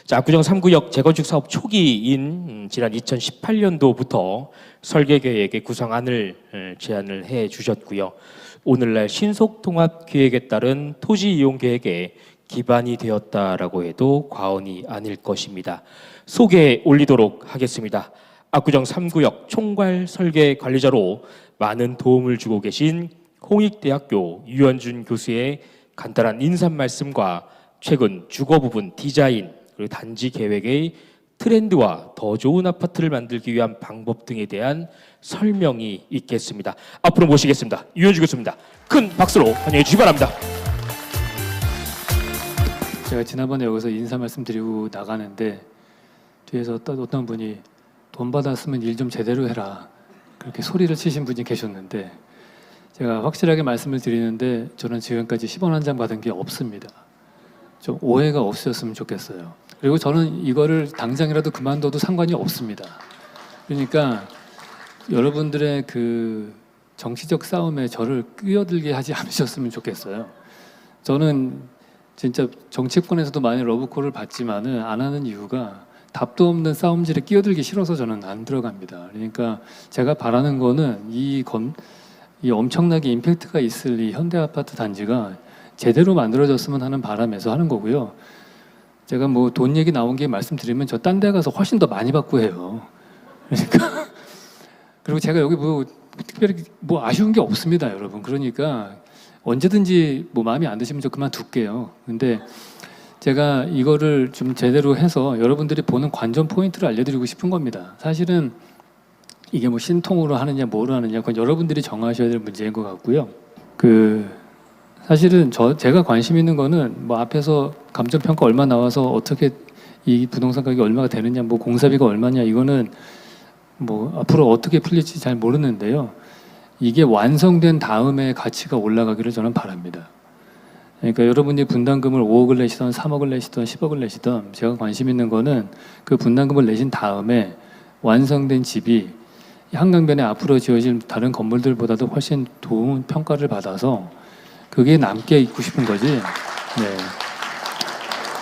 자, 압구정 3구역 재건축 사업 초기인 지난 2018년도부터 설계 계획의 구성안을 제안을 해 주셨고요. 오늘날 신속 통합 계획에 따른 토지 이용 계획에 기반이 되었다라고 해도 과언이 아닐 것입니다. 소개해 올리도록 하겠습니다. 압구정 3구역 총괄 설계 관리자로 많은 도움을 주고 계신 홍익대학교 유현준 교수의 간단한 인사 말씀과 최근 주거 부분 디자인 그리고 단지 계획의 트렌드와 더 좋은 아파트를 만들기 위한 방법 등에 대한 설명이 있겠습니다. 앞으로 모시겠습니다. 유현준 교수입니다. 큰 박수로 환영해 주시기 바랍니다. 제가 지난번에 여기서 인사 말씀드리고 나가는데 뒤에서 어떤 분이 돈 받았으면 일 좀 제대로 해라 그렇게 소리를 치신 분이 계셨는데, 제가 확실하게 말씀을 드리는데 저는 지금까지 10원 한 장 받은 게 없습니다. 좀 오해가 없으셨으면 좋겠어요. 그리고 저는 이거를 당장이라도 그만둬도 상관이 없습니다. 그러니까 여러분들의 그 정치적 싸움에 저를 끼어들게 하지 않으셨으면 좋겠어요. 저는 진짜 정치권에서도 많이 러브콜을 받지만은 안 하는 이유가 답도 없는 싸움질에 끼어들기 싫어서 저는 안 들어갑니다. 그러니까 제가 바라는 거는 이 엄청나게 임팩트가 있을 이 현대아파트 단지가 제대로 만들어졌으면 하는 바람에서 하는 거고요. 제가 뭐 돈 얘기 나온 게 말씀드리면 저 딴 데 가서 훨씬 더 많이 받고 해요. 그러니까 그리고 제가 여기 뭐 특별히 뭐 아쉬운 게 없습니다, 여러분. 그러니까 언제든지 뭐 마음에 안 드시면 저 그만둘게요. 근데 제가 이거를 좀 제대로 해서 여러분들이 보는 관전 포인트를 알려드리고 싶은 겁니다. 사실은 이게 뭐 신통으로 하느냐 뭐로 하느냐 그건 여러분들이 정하셔야 될 문제인 것 같고요. 사실은 제가 관심 있는 거는 뭐 앞에서 감정평가 얼마 나와서 어떻게 이 부동산 가격이 얼마가 되느냐, 뭐 공사비가 얼마냐, 이거는 뭐 앞으로 어떻게 풀릴지 잘 모르는데요. 이게 완성된 다음에 가치가 올라가기를 저는 바랍니다. 그러니까 여러분이 분담금을 5억을 내시던 3억을 내시던 10억을 내시던, 제가 관심 있는 거는 그 분담금을 내신 다음에 완성된 집이 한강변에 앞으로 지어질 다른 건물들보다도 훨씬 좋은 평가를 받아서 그게 남게 있고 싶은 거지. 네.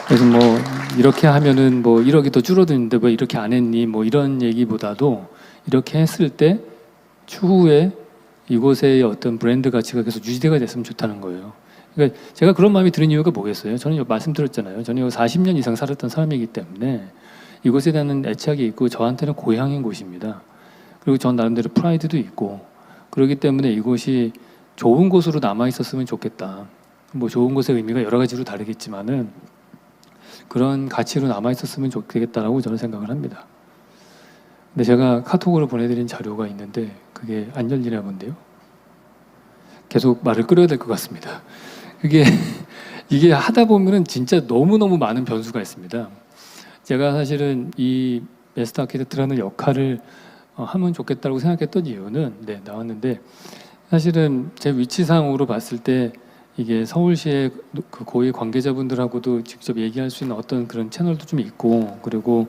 그래서 뭐 이렇게 하면은 뭐 1억이 더 줄어드는데 왜 이렇게 안 했니? 뭐 이런 얘기보다도 이렇게 했을 때 추후에 이곳의 어떤 브랜드 가치가 계속 유지가 됐으면 좋다는 거예요. 그러니까 제가 그런 마음이 드는 이유가 뭐겠어요? 저는 말씀드렸잖아요. 저는 여기 40년 이상 살았던 사람이기 때문에 이곳에 대한 애착이 있고 저한테는 고향인 곳입니다. 그리고 전 나름대로 프라이드도 있고 그렇기 때문에 이곳이 좋은 곳으로 남아 있었으면 좋겠다. 뭐 좋은 곳의 의미가 여러 가지로 다르겠지만은 그런 가치로 남아 있었으면 좋겠다라고 저는 생각을 합니다. 근데 제가 카톡으로 보내드린 자료가 있는데 그게 안 열리나 본데요. 계속 말을 끌어야 될 것 같습니다. 이게 하다 보면은 진짜 너무너무 많은 변수가 있습니다. 제가 사실은 이 메스터 아키텍트라는 역할을 하면 좋겠다고 생각했던 이유는 나왔는데, 사실은 제 위치상으로 봤을 때 이게 서울시의 그 고위 관계자분들하고도 직접 얘기할 수 있는 어떤 그런 채널도 좀 있고, 그리고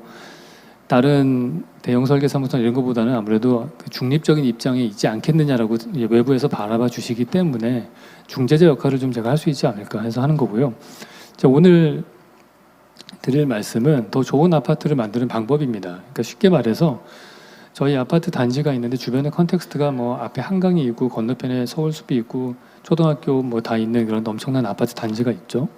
다른 대형 설계사무소 이런 것보다는 아무래도 그 중립적인 입장에 있지 않겠느냐라고 외부에서 바라봐 주시기 때문에 중재자 역할을 좀 제가 할 수 있지 않을까 해서 하는 거고요. 오늘 드릴 말씀은 더 좋은 아파트를 만드는 방법입니다. 그러니까 쉽게 말해서 저희 아파트 단지가 있는데 주변에 컨텍스트가 뭐 앞에 한강이 있고 건너편에 서울숲이 있고 초등학교 뭐 다 있는 그런 엄청난 아파트 단지가 있죠.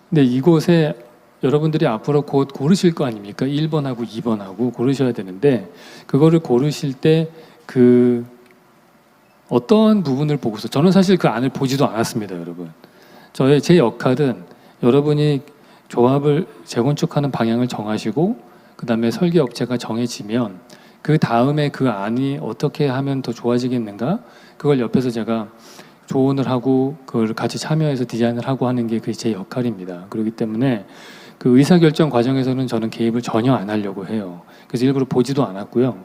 근데 이곳에 여러분들이 앞으로 곧 고르실 거 아닙니까? 1번하고 2번하고 고르셔야 되는데, 그거를 고르실 때 그 어떤 부분을 보고서, 저는 사실 그 안을 보지도 않았습니다, 여러분. 제 역할은 여러분이 조합을 재건축하는 방향을 정하시고 그 다음에 설계업체가 정해지면 그 다음에 그 안이 어떻게 하면 더 좋아지겠는가, 그걸 옆에서 제가 조언을 하고 그걸 같이 참여해서 디자인을 하고 하는 게 그게 제 역할입니다. 그렇기 때문에 그 의사결정 과정에서는 저는 개입을 전혀 안 하려고 해요. 그래서 일부러 보지도 않았고요.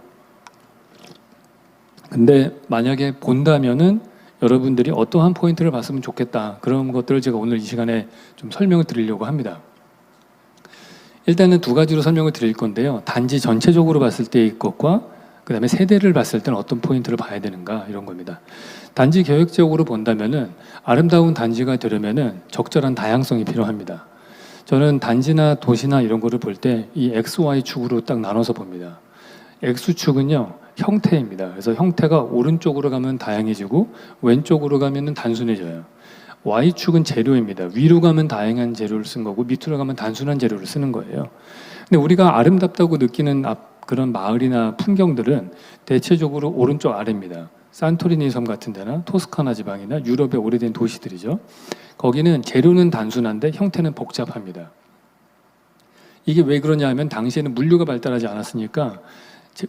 근데 만약에 본다면은 여러분들이 어떠한 포인트를 봤으면 좋겠다, 그런 것들을 제가 오늘 이 시간에 좀 설명을 드리려고 합니다. 일단은 두 가지로 설명을 드릴 건데요. 단지 전체적으로 봤을 때의 것과 그다음에 세대를 봤을 때는 어떤 포인트를 봐야 되는가 이런 겁니다. 단지 계획적으로 본다면은 아름다운 단지가 되려면은 적절한 다양성이 필요합니다. 저는 단지나 도시나 이런 거를 볼 때 이 X, Y 축으로 딱 나눠서 봅니다. X축은요 형태입니다. 그래서 형태가 오른쪽으로 가면 다양해지고 왼쪽으로 가면은 단순해져요. Y축은 재료입니다. 위로 가면 다양한 재료를 쓴 거고 밑으로 가면 단순한 재료를 쓰는 거예요. 근데 우리가 아름답다고 느끼는 그런 마을이나 풍경들은 대체적으로 오른쪽 아래입니다. 산토리니 섬 같은 데나 토스카나 지방이나 유럽의 오래된 도시들이죠. 거기는 재료는 단순한데 형태는 복잡합니다. 이게 왜 그러냐 하면 당시에는 물류가 발달하지 않았으니까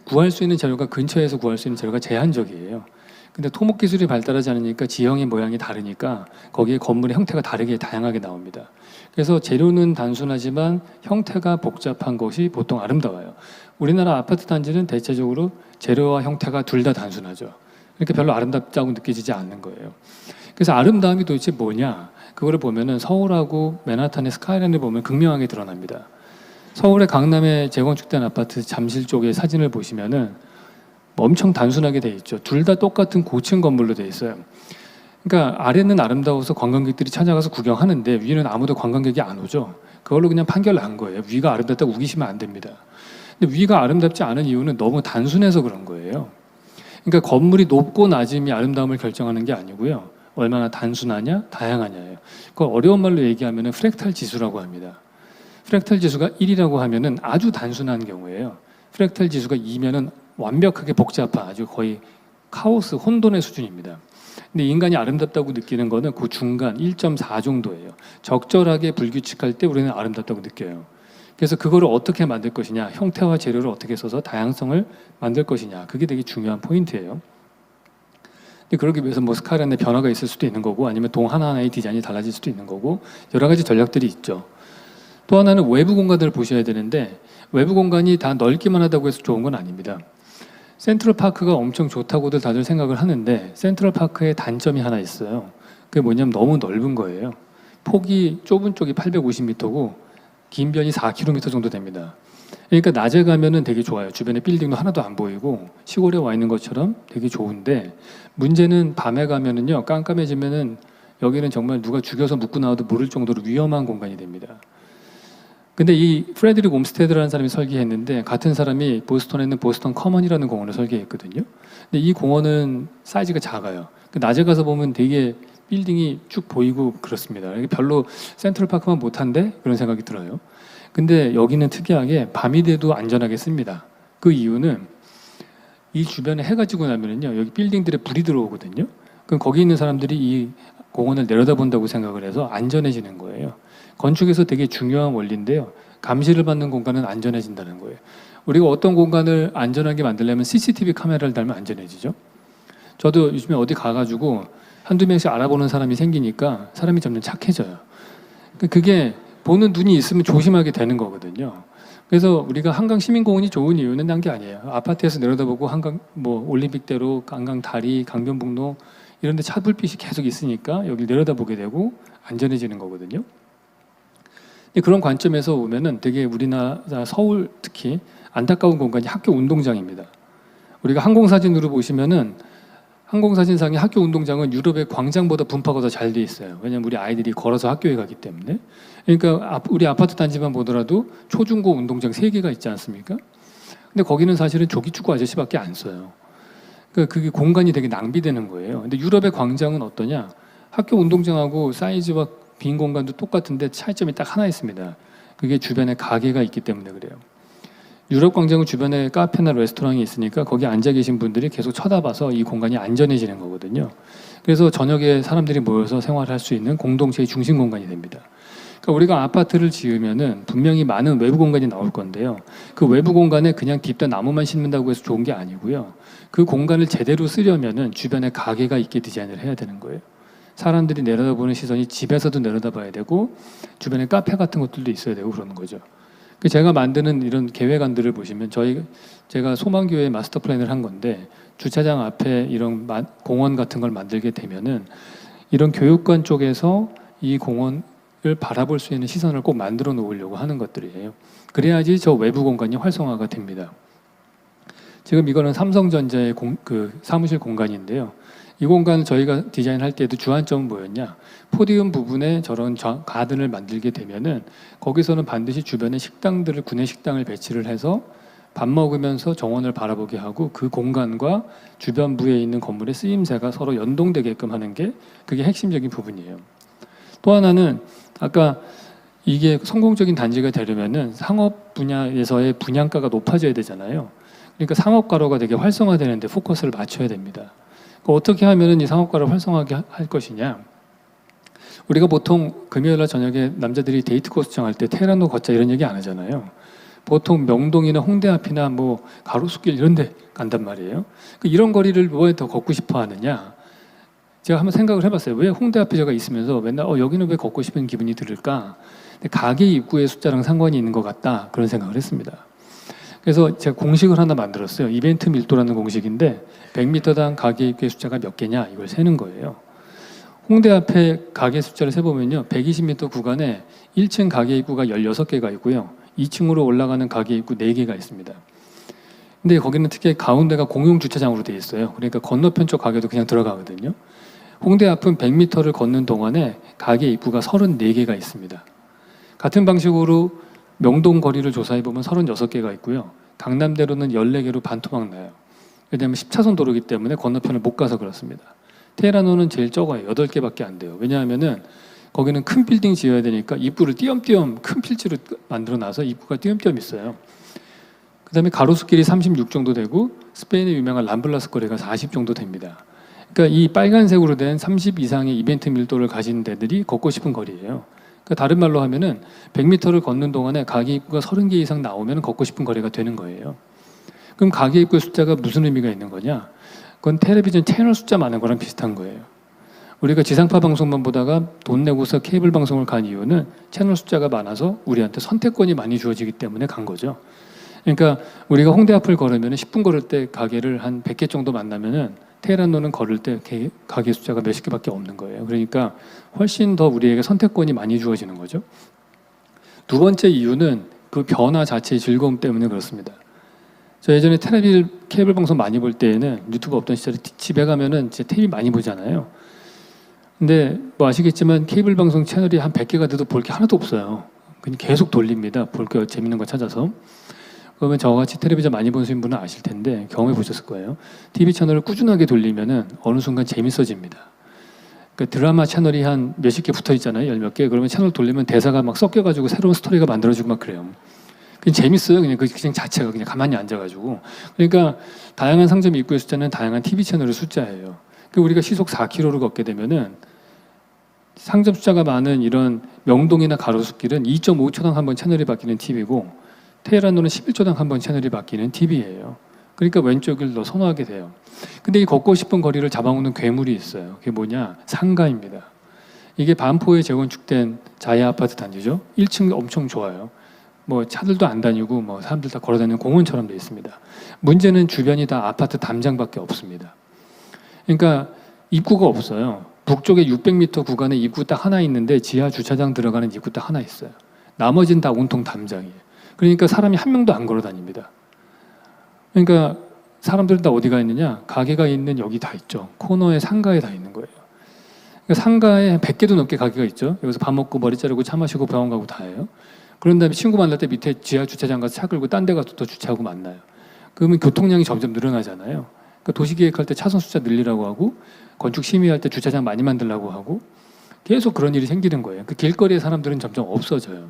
구할 수 있는 재료가 근처에서 구할 수 있는 재료가 제한적이에요. 근데 토목 기술이 발달하지 않으니까 지형의 모양이 다르니까 거기에 건물의 형태가 다르게 다양하게 나옵니다. 그래서 재료는 단순하지만 형태가 복잡한 것이 보통 아름다워요. 우리나라 아파트 단지는 대체적으로 재료와 형태가 둘 다 단순하죠. 이렇게 별로 아름답다고 느껴지지 않는 거예요. 그래서 아름다움이 도대체 뭐냐? 그거를 보면은 서울하고 맨하탄의 스카이라인을 보면 극명하게 드러납니다. 서울의 강남에 재건축된 아파트 잠실 쪽의 사진을 보시면은 엄청 단순하게 돼 있죠. 둘 다 똑같은 고층 건물로 돼 있어요. 그러니까 아래는 아름다워서 관광객들이 찾아가서 구경하는데 위는 아무도 관광객이 안 오죠. 그걸로 그냥 판결 난 거예요. 위가 아름답다고 우기시면 안 됩니다. 근데 위가 아름답지 않은 이유는 너무 단순해서 그런 거예요. 그러니까 건물이 높고 낮음이 아름다움을 결정하는 게 아니고요. 얼마나 단순하냐, 다양하냐예요. 그걸 어려운 말로 얘기하면 프랙탈 지수라고 합니다. 프랙탈 지수가 1이라고 하면은 아주 단순한 경우예요. 프랙탈 지수가 2면은 완벽하게 복잡한 아주 거의 카오스, 혼돈의 수준입니다. 근데 인간이 아름답다고 느끼는 거는 그 중간 1.4 정도예요. 적절하게 불규칙할 때 우리는 아름답다고 느껴요. 그래서 그거를 어떻게 만들 것이냐, 형태와 재료를 어떻게 써서 다양성을 만들 것이냐, 그게 되게 중요한 포인트예요. 근데 그러기 위해서 뭐 스카이라인의 변화가 있을 수도 있는 거고 아니면 동 하나하나의 디자인이 달라질 수도 있는 거고 여러 가지 전략들이 있죠. 또 하나는 외부 공간들을 보셔야 되는데 외부 공간이 다 넓기만 하다고 해서 좋은 건 아닙니다. 센트럴파크가 엄청 좋다고들 다들 생각을 하는데 센트럴파크의 단점이 하나 있어요. 그게 뭐냐면 너무 넓은 거예요. 폭이 좁은 쪽이 850m고 긴 변이 4km 정도 됩니다. 그러니까 낮에 가면은 되게 좋아요. 주변에 빌딩도 하나도 안 보이고 시골에 와 있는 것처럼 되게 좋은데 문제는 밤에 가면은요 깜깜해지면은 여기는 정말 누가 죽여서 묻고 나와도 모를 정도로 위험한 공간이 됩니다. 근데 이 프레드릭 옴스테드라는 사람이 설계했는데 같은 사람이 보스턴에 있는 보스턴 커먼이라는 공원을 설계했거든요. 근데 이 공원은 사이즈가 작아요. 낮에 가서 보면 되게 빌딩이 쭉 보이고 그렇습니다. 별로 센트럴파크만 못한데 그런 생각이 들어요. 근데 여기는 특이하게 밤이 돼도 안전하게 씁니다. 그 이유는 이 주변에 해가 지고 나면은요 여기 빌딩들에 불이 들어오거든요. 그럼 거기 있는 사람들이 이 공원을 내려다본다고 생각을 해서 안전해지는 거예요. 건축에서 되게 중요한 원리인데요. 감시를 받는 공간은 안전해진다는 거예요. 우리가 어떤 공간을 안전하게 만들려면 CCTV 카메라를 달면 안전해지죠. 저도 요즘에 어디 가가지고 한두 명씩 알아보는 사람이 생기니까 사람이 점점 착해져요. 그게 보는 눈이 있으면 조심하게 되는 거거든요. 그래서 우리가 한강 시민공원이 좋은 이유는 난 게 아니에요. 아파트에서 내려다보고 한강 뭐 올림픽대로, 한강 다리, 강변북로 이런 데 차불빛이 계속 있으니까 여기 내려다보게 되고 안전해지는 거거든요. 그런 관점에서 보면은 되게 우리나라 서울 특히 안타까운 공간이 학교 운동장입니다. 우리가 항공사진으로 보시면은 항공사진상의 학교 운동장은 유럽의 광장보다 분파가 더 잘 돼 있어요. 왜냐하면 우리 아이들이 걸어서 학교에 가기 때문에. 그러니까 우리 아파트 단지만 보더라도 초중고 운동장 3개가 있지 않습니까? 근데 거기는 사실은 조기축구 아저씨밖에 안 써요. 그러니까 그게 공간이 되게 낭비되는 거예요. 근데 유럽의 광장은 어떠냐? 학교 운동장하고 사이즈와 빈 공간도 똑같은데 차이점이 딱 하나 있습니다. 그게 주변에 가게가 있기 때문에 그래요. 유럽 광장은 주변에 카페나 레스토랑이 있으니까 거기 앉아 계신 분들이 계속 쳐다봐서 이 공간이 안전해지는 거거든요. 그래서 저녁에 사람들이 모여서 생활할 수 있는 공동체의 중심 공간이 됩니다. 그러니까 우리가 아파트를 지으면은 분명히 많은 외부 공간이 나올 건데요. 그 외부 공간에 그냥 딥다 나무만 심는다고 해서 좋은 게 아니고요. 그 공간을 제대로 쓰려면은 주변에 가게가 있게 디자인을 해야 되는 거예요. 사람들이 내려다보는 시선이 집에서도 내려다봐야 되고 주변에 카페 같은 것들도 있어야 되고 그러는 거죠. 제가 만드는 이런 계획안들을 보시면 제가 소망교회 마스터 플랜을 한 건데 주차장 앞에 이런 공원 같은 걸 만들게 되면은 이런 교육관 쪽에서 이 공원을 바라볼 수 있는 시선을 꼭 만들어 놓으려고 하는 것들이에요. 그래야지 저 외부 공간이 활성화가 됩니다. 지금 이거는 삼성전자의 그 사무실 공간인데요. 이 공간을 저희가 디자인할 때도 주안점은 뭐였냐? 포디움 부분에 저런 가든을 만들게 되면은 거기서는 반드시 주변에 식당들을 구내 식당을 배치를 해서 밥 먹으면서 정원을 바라보게 하고 그 공간과 주변부에 있는 건물의 쓰임새가 서로 연동되게끔 하는 게 그게 핵심적인 부분이에요. 또 하나는 아까 이게 성공적인 단지가 되려면은 상업 분야에서의 분양가가 높아져야 되잖아요. 그러니까 상업가로가 되게 활성화되는데 포커스를 맞춰야 됩니다. 그러니까 어떻게 하면은 이 상업가를 활성화하게 할 것이냐? 우리가 보통 금요일날 저녁에 남자들이 데이트 코스 정할 때 테헤란로 걷자 이런 얘기 안 하잖아요. 보통 명동이나 홍대 앞이나 뭐 가로수길 이런 데 간단 말이에요. 그러니까 이런 거리를 왜 더 걷고 싶어 하느냐? 제가 한번 생각을 해봤어요. 왜 홍대 앞에 제가 있으면서 맨날 여기는 왜 걷고 싶은 기분이 들을까? 근데 가게 입구의 숫자랑 상관이 있는 것 같다. 그런 생각을 했습니다. 그래서 제가 공식을 하나 만들었어요. 이벤트 밀도라는 공식인데 100m당 가게 입구의 숫자가 몇 개냐 이걸 세는 거예요. 홍대 앞에 가게 숫자를 세보면요. 120m 구간에 1층 가게 입구가 16개가 있고요. 2층으로 올라가는 가게 입구 4개가 있습니다. 근데 거기는 특히 가운데가 공용 주차장으로 되어 있어요. 그러니까 건너편 쪽 가게도 그냥 들어가거든요. 홍대 앞은 100m를 걷는 동안에 가게 입구가 34개가 있습니다. 같은 방식으로 명동 거리를 조사해보면 36개가 있고요. 강남대로는 14개로 반토막 나요. 왜냐하면 10차선 도로이기 때문에 건너편을 못 가서 그렇습니다. 테헤란로는 제일 적어요. 8개밖에 안 돼요. 왜냐하면은 거기는 큰 빌딩 지어야 되니까 입구를 띄엄띄엄 큰 필지로 만들어놔서 입구가 띄엄띄엄 있어요. 그 다음에 가로수길이 36 정도 되고 스페인의 유명한 람블라스 거리가 40 정도 됩니다. 그러니까 이 빨간색으로 된 30 이상의 이벤트 밀도를 가진 데들이 걷고 싶은 거리예요. 그러니까 다른 말로 하면은 100m를 걷는 동안에 가게 입구가 30개 이상 나오면 걷고 싶은 거리가 되는 거예요. 그럼 가게 입구의 숫자가 무슨 의미가 있는 거냐? 그건 텔레비전 채널 숫자 많은 거랑 비슷한 거예요. 우리가 지상파 방송만 보다가 돈 내고서 케이블 방송을 간 이유는 채널 숫자가 많아서 우리한테 선택권이 많이 주어지기 때문에 간 거죠. 그러니까 우리가 홍대 앞을 걸으면 10분 걸을 때 가게를 한 100개 정도 만나면은 테헤란로는 걸을 때 가게 숫자가 몇십 개밖에 없는 거예요. 그러니까 훨씬 더 우리에게 선택권이 많이 주어지는 거죠. 두 번째 이유는 그 변화 자체의 즐거움 때문에 그렇습니다. 저 예전에 텔레비 케이블 방송 많이 볼 때에는 유튜브 없던 시절에 집에 가면은 진짜 TV 많이 보잖아요. 근데 뭐 아시겠지만 케이블 방송 채널이 한 100개가 돼도 볼 게 하나도 없어요. 그냥 계속 돌립니다. 볼 게 재밌는 거 찾아서. 그러면 저같이 텔레비전 많이 보신 분은 아실 텐데 경험해 보셨을 거예요. TV 채널을 꾸준하게 돌리면은 어느 순간 재밌어집니다. 그러니까 드라마 채널이 한 몇십 개 붙어 있잖아요. 열 몇 개. 그러면 채널 돌리면 대사가 막 섞여가지고 새로운 스토리가 만들어지고 막 그래요. 그냥 재밌어요. 그냥 그 자체가 그냥 가만히 앉아가지고. 그러니까 다양한 상점 입구의 숫자는 다양한 TV 채널의 숫자예요. 그 우리가 시속 4km를 걷게 되면은 상점 숫자가 많은 이런 명동이나 가로수길은 2.5초당 한 번 채널이 바뀌는 TV고 테헤란로는 11초당 한 번 채널이 바뀌는 TV예요. 그러니까 왼쪽을 더 선호하게 돼요. 근데 이 걷고 싶은 거리를 잡아먹는 괴물이 있어요. 그게 뭐냐? 상가입니다. 이게 반포에 재건축된 자야 아파트 단지죠. 1층 엄청 좋아요. 뭐 차들도 안 다니고 뭐 사람들 다 걸어다니는 공원처럼 돼 있습니다. 문제는 주변이 다 아파트 담장밖에 없습니다. 그러니까 입구가 없어요. 북쪽에 600m 구간에 입구 딱 하나 있는데 지하 주차장 들어가는 입구 딱 하나 있어요. 나머지는 다 온통 담장이에요. 그러니까 사람이 한 명도 안 걸어 다닙니다. 그러니까 사람들은 다 어디가 있느냐? 가게가 있는 여기 다 있죠. 코너에 상가에 다 있는 거예요. 그러니까 상가에 100개도 넘게 가게가 있죠. 여기서 밥 먹고 머리 자르고 차 마시고 병원 가고 다 해요. 그런 다음에 친구 만날 때 밑에 지하 주차장 가서 차 끌고 딴 데 가서 또 주차하고 만나요. 그러면 교통량이 점점 늘어나잖아요. 그러니까 도시계획할 때 차선 숫자 늘리라고 하고 건축 심의할 때 주차장 많이 만들라고 하고 계속 그런 일이 생기는 거예요. 그 길거리의 사람들은 점점 없어져요.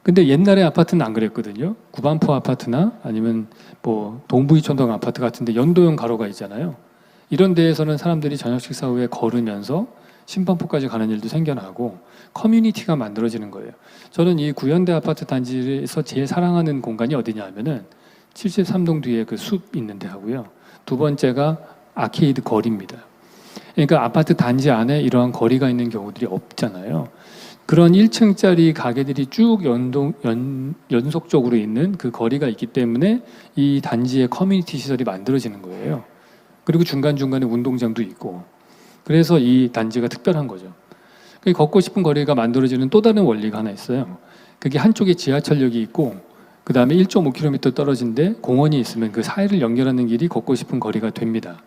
근데 옛날에 아파트는 안 그랬거든요. 구반포 아파트나 아니면 뭐 동부이촌동 아파트 같은데 연도형 가로가 있잖아요. 이런 데에서는 사람들이 저녁 식사 후에 걸으면서 신반포까지 가는 일도 생겨나고 커뮤니티가 만들어지는 거예요. 저는 이 구현대 아파트 단지에서 제일 사랑하는 공간이 어디냐 하면은 73동 뒤에 그 숲 있는데 하고요. 두 번째가 아케이드 거리입니다. 그러니까 아파트 단지 안에 이러한 거리가 있는 경우들이 없잖아요. 그런 1층짜리 가게들이 쭉 연속적으로 있는 그 거리가 있기 때문에 이 단지의 커뮤니티 시설이 만들어지는 거예요. 그리고 중간중간에 운동장도 있고. 그래서 이 단지가 특별한 거죠. 걷고 싶은 거리가 만들어지는 또 다른 원리가 하나 있어요. 그게 한쪽에 지하철역이 있고 그 다음에 1.5km 떨어진데 공원이 있으면 그 사이를 연결하는 길이 걷고 싶은 거리가 됩니다.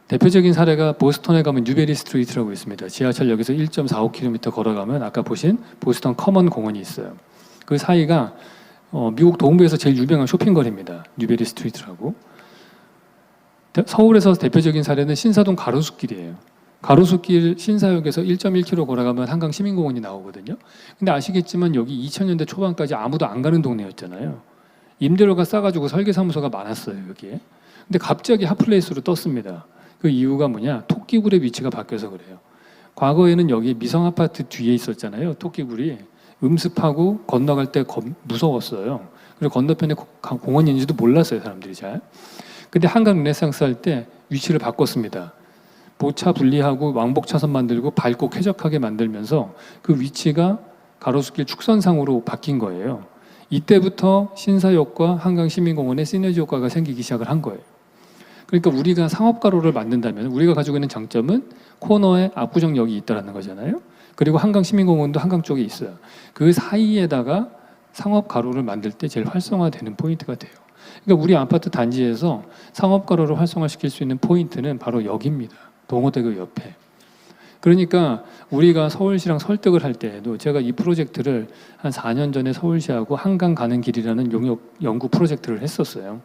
대표적인 사례가 보스턴에 가면 뉴베리 스트리트라고 있습니다. 지하철역에서 1.45km 걸어가면 아까 보신 보스턴 커먼 공원이 있어요. 그 사이가 미국 동부에서 제일 유명한 쇼핑거리입니다. 뉴베리 스트리트라고. 서울에서 대표적인 사례는 신사동 가로수길이에요. 가로수길 신사역에서 1.1km 걸어가면 한강 시민공원이 나오거든요. 근데 아시겠지만 여기 2000년대 초반까지 아무도 안 가는 동네였잖아요. 임대료가 싸가지고 설계사무소가 많았어요, 여기에. 근데 갑자기 핫플레이스로 떴습니다. 그 이유가 뭐냐? 토끼굴의 위치가 바뀌어서 그래요. 과거에는 여기 미성아파트 뒤에 있었잖아요. 토끼굴이. 음습하고 건너갈 때 무서웠어요. 그리고 건너편에 공원이 있는지도 몰랐어요, 사람들이 잘. 근데 한강 르네상스 할 때 위치를 바꿨습니다. 보차 분리하고 왕복 차선 만들고 밝고 쾌적하게 만들면서 그 위치가 가로수길 축선상으로 바뀐 거예요. 이때부터 신사역과 한강시민공원에 시너지 효과가 생기기 시작을 한 거예요. 그러니까 우리가 상업가로를 만든다면 우리가 가지고 있는 장점은 코너에 압구정역이 있다는 거잖아요. 그리고 한강시민공원도 한강 쪽에 있어요. 그 사이에다가 상업가로를 만들 때 제일 활성화되는 포인트가 돼요. 그러니까 우리 아파트 단지에서 상업가로를 활성화시킬 수 있는 포인트는 바로 여기입니다. 동호대교 옆에. 그러니까 우리가 서울시랑 설득을 할 때에도 제가 이 프로젝트를 한 4년 전에 서울시하고 한강 가는 길이라는 용역 연구 프로젝트를 했었어요.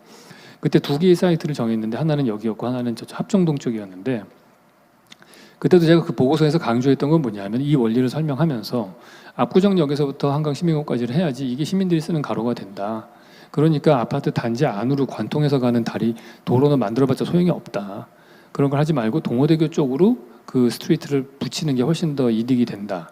그때 두 개의 사이트를 정했는데 하나는 여기였고 하나는 저쪽 합정동 쪽이었는데 그때도 제가 그 보고서에서 강조했던 건 뭐냐면 이 원리를 설명하면서 압구정역에서부터 한강시민공원까지를 해야지 이게 시민들이 쓰는 가로가 된다. 그러니까 아파트 단지 안으로 관통해서 가는 다리 도로는 만들어봤자 소용이 없다. 그런 걸 하지 말고 동호대교 쪽으로 그 스트리트를 붙이는 게 훨씬 더 이득이 된다.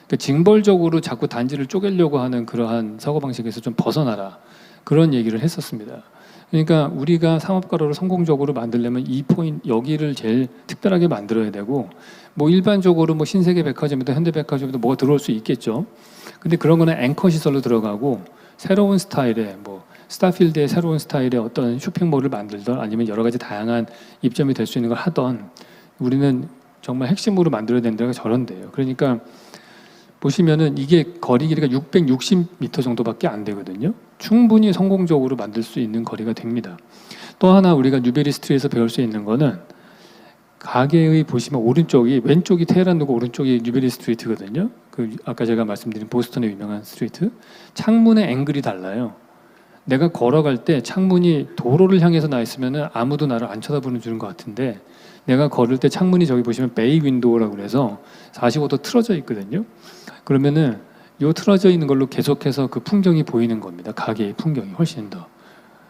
그러니까 징벌적으로 자꾸 단지를 쪼개려고 하는 그러한 사고방식에서 좀 벗어나라. 그런 얘기를 했었습니다. 그러니까 우리가 상업가로를 성공적으로 만들려면 이 포인트 여기를 제일 특별하게 만들어야 되고 뭐 일반적으로 뭐 신세계 백화점이든 현대백화점이든 뭐가 들어올 수 있겠죠. 근데 그런 거는 앵커 시설로 들어가고 새로운 스타일의 뭐 스타필드의 새로운 스타일의 어떤 쇼핑몰을 만들던 아니면 여러 가지 다양한 입점이 될 수 있는 걸 하던 우리는 정말 핵심으로 만들어야 되는 데가 저런 데예요. 그러니까 보시면은 이게 거리 길이가 660m 정도밖에 안 되거든요. 충분히 성공적으로 만들 수 있는 거리가 됩니다. 또 하나 우리가 뉴베리 스트리트에서 배울 수 있는 거는 가게의 보시면 오른쪽이 왼쪽이 테헤란로고 오른쪽이 뉴베리 스트리트거든요. 그 아까 제가 말씀드린 보스턴의 유명한 스트리트. 창문의 앵글이 달라요. 내가 걸어갈 때 창문이 도로를 향해서 나 있으면은 아무도 나를 안 쳐다보는 줄인 것 같은데 내가 걸을 때 창문이 저기 보시면 베이 윈도우라고 그래서 45도 틀어져 있거든요. 그러면은 요 틀어져 있는 걸로 계속해서 그 풍경이 보이는 겁니다. 가게의 풍경이 훨씬 더.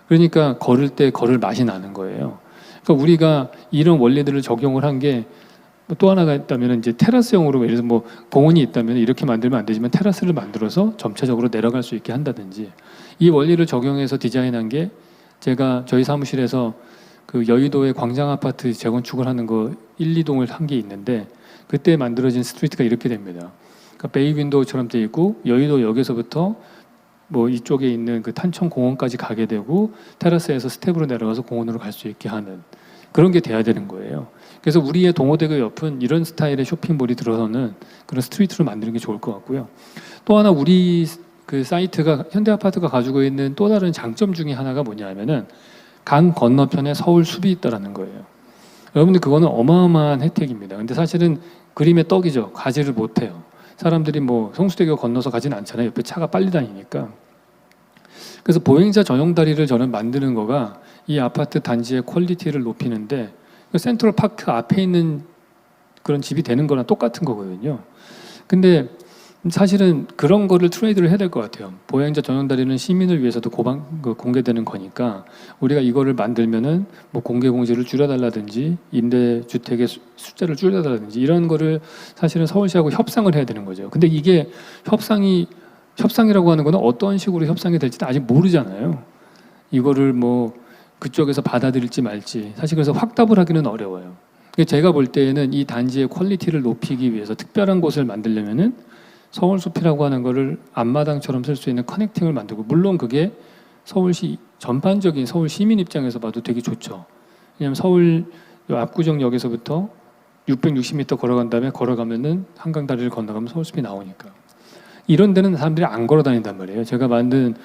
그러니까 걸을 때 걸을 맛이 나는 거예요. 그러니까 우리가 이런 원리들을 적용을 한 게 또 하나가 있다면 이제 테라스형으로 예를 들어서 뭐 공원이 있다면 이렇게 만들면 안 되지만 테라스를 만들어서 점차적으로 내려갈 수 있게 한다든지 이 원리를 적용해서 디자인한 게 제가 저희 사무실에서 그 여의도의 광장 아파트 재건축을 하는 거 1, 2동을 한 게 있는데 그때 만들어진 스트리트가 이렇게 됩니다. 그러니까 베이 윈도우처럼 돼 있고 여의도역에서부터 뭐 이쪽에 있는 그 탄천 공원까지 가게 되고 테라스에서 스텝으로 내려가서 공원으로 갈 수 있게 하는 그런 게 돼야 되는 거예요. 그래서 우리의 동호대교 옆은 이런 스타일의 쇼핑몰이 들어서는 그런 스트리트를 만드는 게 좋을 것 같고요. 또 하나 우리 그 사이트가 현대아파트가 가지고 있는 또 다른 장점 중에 하나가 뭐냐면은 강 건너편에 서울 숲이 있다라는 거예요. 여러분들 그거는 어마어마한 혜택입니다. 근데 사실은 그림의 떡이죠. 가지를 못해요. 사람들이 뭐 성수대교 건너서 가진 않잖아요. 옆에 차가 빨리 다니니까. 그래서 보행자 전용 다리를 저는 만드는 거가 이 아파트 단지의 퀄리티를 높이는데 센트럴 파크 앞에 있는 그런 집이 되는 거랑 똑같은 거거든요. 근데 사실은 그런 거를 트레이드를 해야 될 것 같아요. 보행자 전용 다리는 시민을 위해서도 공개되는 거니까 우리가 이거를 만들면은 뭐 공개 공지를 줄여달라든지 임대주택의 숫자를 줄여달라든지 이런 거를 사실은 서울시하고 협상을 해야 되는 거죠. 근데 이게 협상이라고 하는 거는 어떤 식으로 협상이 될지는 아직 모르잖아요. 이거를 뭐 그쪽에서 받아들일지 말지 사실 그래서 확답을 하기는 어려워요. 제가 볼 때에는 이 단지의 퀄리티를 높이기 위해서 특별한 곳을 만들려면은 서울숲이라고 하는 거를 앞마당처럼 쓸 수 있는 커넥팅을 만들고 물론 그게 서울시 전반적인 서울 시민 입장에서 봐도 되게 좋죠. 왜냐하면 서울 압구정역에서부터 660m 걸어간 다음에 걸어가면은 한강 다리를 건너가면 서울숲이 나오니까. 이런 데는 사람들이 안 걸어 다닌단 말이에요. 제가 만든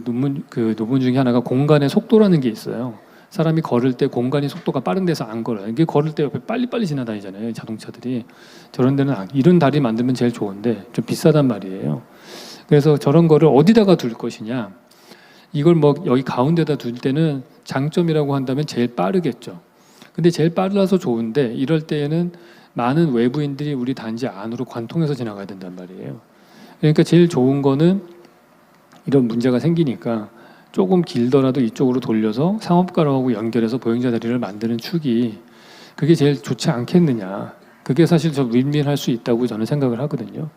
논문 중에 하나가 공간의 속도라는 게 있어요. 사람이 걸을 때 공간이 속도가 빠른 데서 안 걸어요. 이게 걸을 때 옆에 빨리빨리 지나다니잖아요. 자동차들이. 저런 데는 이런 다리 만들면 제일 좋은데 좀 비싸단 말이에요. 그래서 저런 거를 어디다가 둘 것이냐. 이걸 뭐 여기 가운데다 둘 때는 장점이라고 한다면 제일 빠르겠죠. 근데 제일 빨라서 좋은데 이럴 때에는 많은 외부인들이 우리 단지 안으로 관통해서 지나가야 된단 말이에요. 그러니까 제일 좋은 거는 이런 문제가 생기니까 조금 길더라도 이쪽으로 돌려서 상업가로하고 연결해서 보행자 다리를 만드는 축이 그게 제일 좋지 않겠느냐. 그게 사실 저 윈윈할 수 있다고 저는 생각을 하거든요.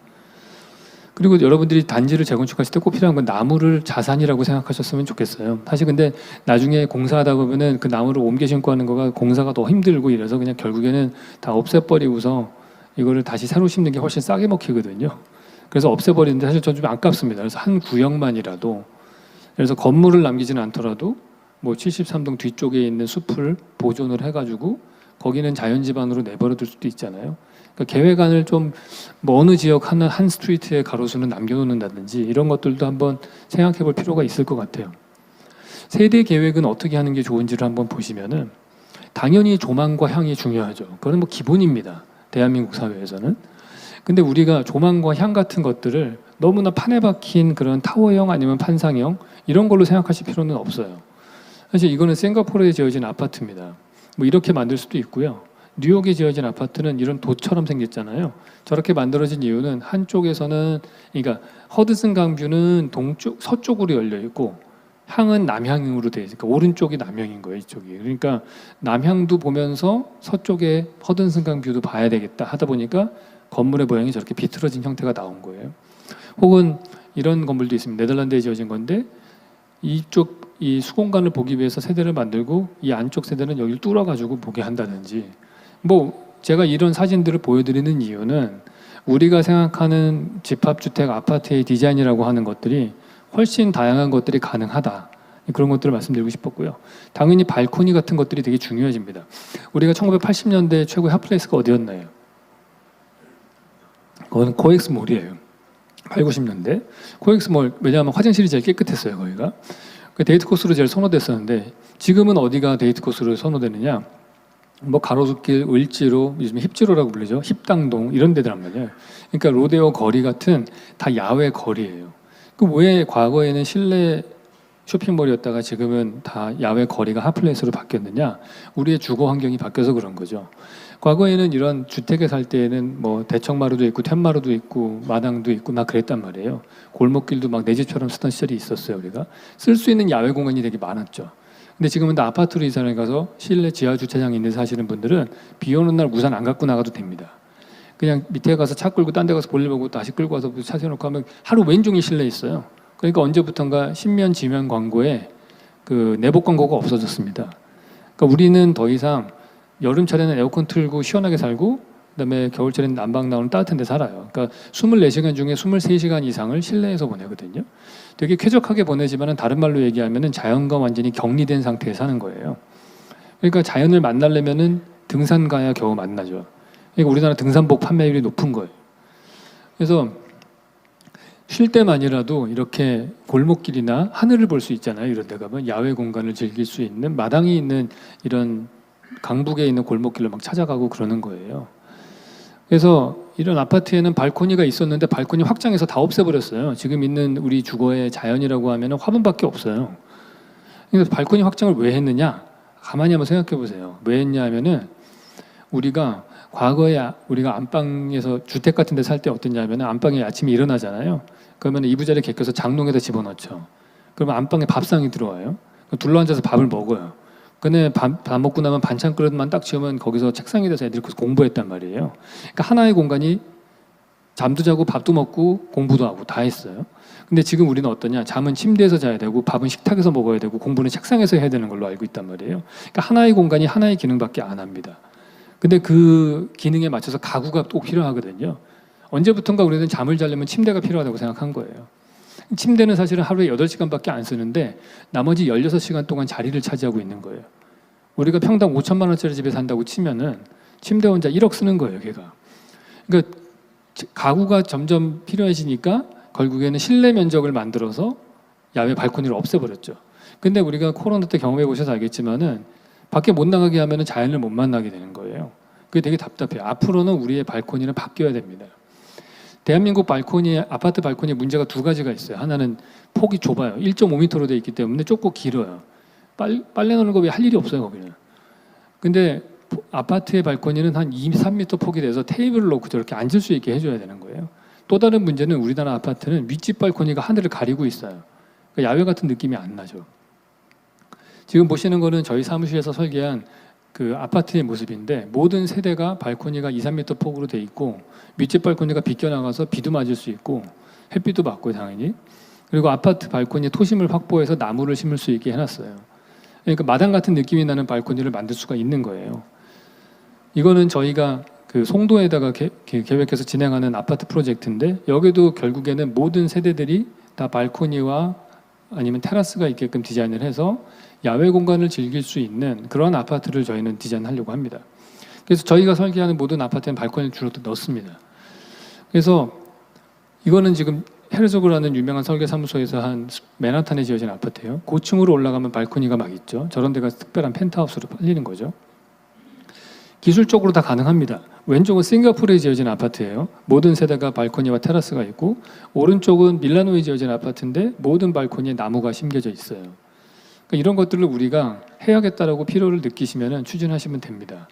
그리고 여러분들이 단지를 재건축하실 때 꼭 필요한 건 나무를 자산이라고 생각하셨으면 좋겠어요. 사실 근데 나중에 공사하다 보면은 그 나무를 옮겨 심고 하는 거가 공사가 더 힘들고 이래서 그냥 결국에는 다 없애버리고서 이거를 다시 새로 심는 게 훨씬 싸게 먹히거든요. 그래서 없애버리는데 사실 전 좀 아깝습니다. 그래서 한 구역만이라도 그래서 건물을 남기지는 않더라도 뭐 73동 뒤쪽에 있는 숲을 보존을 해가지고 거기는 자연지반으로 내버려둘 수도 있잖아요. 그러니까 계획안을 좀 뭐 어느 지역 한 스트리트의 가로수는 남겨놓는다든지 이런 것들도 한번 생각해볼 필요가 있을 것 같아요. 세대 계획은 어떻게 하는 게 좋은지를 한번 보시면은 당연히 조망과 향이 중요하죠. 그건 뭐 기본입니다. 대한민국 사회에서는. 근데 우리가 조망과 향 같은 것들을 너무나 판에 박힌 그런 타워형 아니면 판상형 이런 걸로 생각하실 필요는 없어요. 사실 이거는 싱가포르에 지어진 아파트입니다. 뭐 이렇게 만들 수도 있고요. 뉴욕에 지어진 아파트는 이런 도처럼 생겼잖아요. 저렇게 만들어진 이유는 한쪽에서는 그러니까 허드슨 강뷰는 동쪽 서쪽으로 열려 있고 향은 남향으로 돼 있으니까 오른쪽이 남향인 거예요, 이쪽이. 그러니까 남향도 보면서 서쪽에 허드슨 강뷰도 봐야 되겠다 하다 보니까 건물의 모양이 저렇게 비틀어진 형태가 나온 거예요. 혹은 이런 건물도 있습니다. 네덜란드에 지어진 건데 이쪽 이 수공간을 보기 위해서 세대를 만들고 이 안쪽 세대는 여기를 뚫어가지고 보게 한다든지 뭐 제가 이런 사진들을 보여드리는 이유는 우리가 생각하는 집합주택 아파트의 디자인이라고 하는 것들이 훨씬 다양한 것들이 가능하다. 그런 것들을 말씀드리고 싶었고요. 당연히 발코니 같은 것들이 되게 중요해집니다. 우리가 1980년대 최고의 핫플레이스가 어디였나요? 그건 코엑스몰이에요. 8, 90년대. 코엑스몰, 왜냐하면 화장실이 제일 깨끗했어요, 거기가. 데이트 코스로 제일 선호됐었는데 지금은 어디가 데이트 코스로 선호되느냐? 뭐 가로수길, 을지로, 요즘 힙지로라고 불리죠. 힙당동 이런 데들란 말이에요. 그러니까 로데오 거리 같은 다 야외 거리예요. 그 왜 과거에는 실내 쇼핑몰이었다가 지금은 다 야외 거리가 핫플레이스로 바뀌었느냐? 우리의 주거 환경이 바뀌어서 그런 거죠. 과거에는 이런 주택에 살 때에는 뭐 대청마루도 있고 텐마루도 있고 마당도 있고 막 그랬단 말이에요. 골목길도 막 내 집처럼 쓰던 시절이 있었어요. 우리가 쓸 수 있는 야외 공간이 되게 많았죠. 근데 지금은 다 아파트로 이사를 가서 실내 지하 주차장에 있는 사시는 분들은 비 오는 날 우산 안 갖고 나가도 됩니다. 그냥 밑에 가서 차 끌고 딴 데 가서 볼일 보고 다시 끌고 와서 차 세워놓고 하면 하루 왼종일 실내에 있어요. 그러니까 언제부턴가 신면 지면 광고에 그 내복 광고가 없어졌습니다. 그러니까 우리는 더 이상 여름철에는 에어컨 틀고 시원하게 살고 그다음에 겨울철에는 난방 나오는 따뜻한 데 살아요. 그러니까 24시간 중에 23시간 이상을 실내에서 보내거든요. 되게 쾌적하게 보내지만은 다른 말로 얘기하면은 자연과 완전히 격리된 상태에 사는 거예요. 그러니까 자연을 만나려면은 등산 가야 겨우 만나죠. 그러니까 우리나라 등산복 판매율이 높은 거예요. 그래서 쉴 때만이라도 이렇게 골목길이나 하늘을 볼 수 있잖아요. 이런 데 가면 야외 공간을 즐길 수 있는 마당이 있는 이런 강북에 있는 골목길을 막 찾아가고 그러는 거예요. 그래서 이런 아파트에는 발코니가 있었는데 발코니 확장해서 다 없애버렸어요. 지금 있는 우리 주거의 자연이라고 하면 화분밖에 없어요. 그래서 발코니 확장을 왜 했느냐? 가만히 한번 생각해 보세요. 왜 했냐 하면은 우리가 과거에 우리가 안방에서 주택 같은 데 살 때 어땠냐면 안방에 아침에 일어나잖아요. 그러면 이부자리 개껴서 장롱에다 집어넣죠. 그러면 안방에 밥상이 들어와요. 둘러앉아서 밥을 먹어요. 근데 밥 먹고 나면 반찬 그릇만 딱 치우면 거기서 책상에 대해서 애들이 공부했단 말이에요. 그러니까 하나의 공간이 잠도 자고 밥도 먹고 공부도 하고 다 했어요. 근데 지금 우리는 어떠냐? 잠은 침대에서 자야 되고 밥은 식탁에서 먹어야 되고 공부는 책상에서 해야 되는 걸로 알고 있단 말이에요. 그러니까 하나의 공간이 하나의 기능밖에 안 합니다. 근데 그 기능에 맞춰서 가구가 꼭 필요하거든요. 언제부턴가 우리는 잠을 자려면 침대가 필요하다고 생각한 거예요. 침대는 사실은 하루에 8시간밖에 안 쓰는데 나머지 16시간 동안 자리를 차지하고 있는 거예요. 우리가 평당 5천만 원짜리 집에 산다고 치면은 침대 혼자 1억 쓰는 거예요, 걔가. 그러니까 가구가 점점 필요해지니까 결국에는 실내 면적을 만들어서 야외 발코니를 없애버렸죠. 근데 우리가 코로나 때 경험해 보셔서 알겠지만은 밖에 못 나가게 하면은 자연을 못 만나게 되는 거예요. 그게 되게 답답해요. 앞으로는 우리의 발코니는 바뀌어야 됩니다. 대한민국 발코니, 아파트 발코니 문제가 두 가지가 있어요. 하나는 폭이 좁아요. 1.5m로 되어 있기 때문에 좁고 길어요. 빨래 넣는 거 왜 할 일이 없어요, 거기는. 근데 아파트의 발코니는 한 2, 3m 폭이 돼서 테이블을 놓고 저렇게 앉을 수 있게 해줘야 되는 거예요. 또 다른 문제는 우리나라 아파트는 윗집 발코니가 하늘을 가리고 있어요. 그러니까 야외 같은 느낌이 안 나죠. 지금 보시는 거는 저희 사무실에서 설계한 그 아파트의 모습인데 모든 세대가 발코니가 2, 3m 폭으로 돼 있고 윗집 발코니가 비껴나가서 비도 맞을 수 있고 햇빛도 받고 당연히 그리고 아파트 발코니에 토심을 확보해서 나무를 심을 수 있게 해놨어요. 그러니까 마당 같은 느낌이 나는 발코니를 만들 수가 있는 거예요. 이거는 저희가 그 송도에다가 계획해서 진행하는 아파트 프로젝트인데 여기도 결국에는 모든 세대들이 다 발코니와 아니면 테라스가 있게끔 디자인을 해서 야외 공간을 즐길 수 있는 그런 아파트를 저희는 디자인하려고 합니다. 그래서 저희가 설계하는 모든 아파트에는 발코니를 주로 넣습니다. 그래서 이거는 지금 헤르조그라는 유명한 설계 사무소에서 한 맨하탄에 지어진 아파트예요. 고층으로 올라가면 발코니가 막 있죠. 저런 데가 특별한 펜트하우스로 팔리는 거죠. 기술적으로 다 가능합니다. 왼쪽은 싱가포르에 지어진 아파트예요. 모든 세대가 발코니와 테라스가 있고 오른쪽은 밀라노에 지어진 아파트인데 모든 발코니에 나무가 심겨져 있어요. 그러니까 이런 것들을 우리가 해야겠다라고 필요를 느끼시면 추진하시면 됩니다.